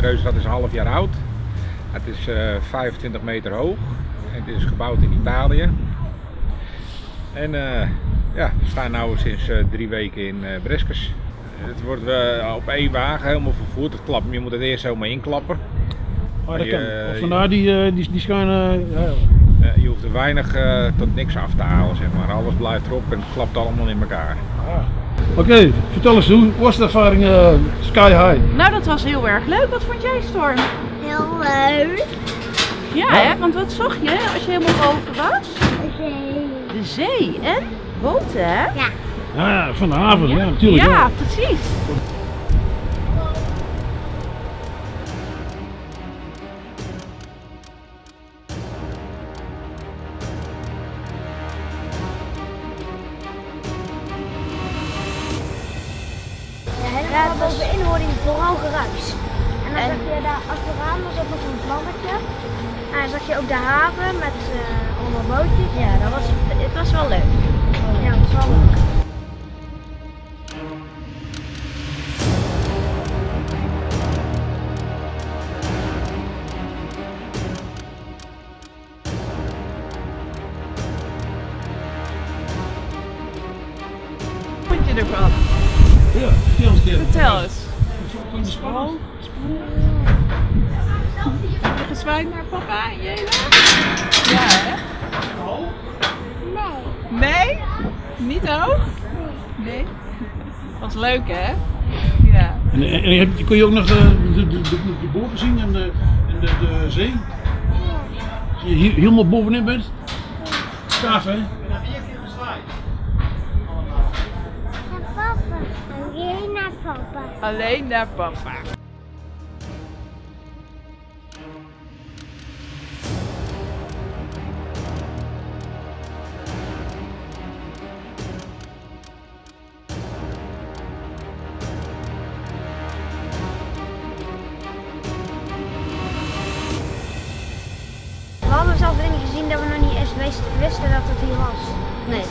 Reuzenrad is een half jaar oud. Het is 25 meter hoog. En het is gebouwd in Italië. En ja, we staan nu sinds 3 weken in Breskes. Het wordt op 1 wagen helemaal vervoerd. Je moet het eerst helemaal inklappen. Oh, dat kan. Vandaar die schijnen... Je hoeft er weinig tot niks af te halen, zeg maar. Alles blijft erop en het klapt allemaal in elkaar. Oké, vertel eens, hoe was de ervaring Sky High? Nou, dat was heel erg leuk. Wat vond jij, Storm? Heel leuk. Ja, hè? Want wat zocht je als je helemaal boven was? De zee. En? Boten, hè? Ja. Ja, van de haven, ja, natuurlijk. Ja, precies. Ja, bovenin hoorde je vooral geruis. En dan zag je daar achteraan was ook nog een vlammetje. En dan zag je ook de haven met allemaal bootjes. Ja, het was wel leuk. Ja, dat was wel leuk. Wat vond je ervan? Ja, vertel eens. Vertel eens. Vond je spannend? Heb je gezwaaid naar papa en Jela? Ja, hè? Nee. Nee? Niet ook? Nee. Was leuk, hè? Ja. En kon je ook nog de boven zien en de zee? Als je hier helemaal bovenin bent? Gaaf, hè? Naar papa. Alleen naar papa. Alleen naar papa. We hadden zelf dingen gezien dat we nog niet eens wisten dat het hier was. Nee.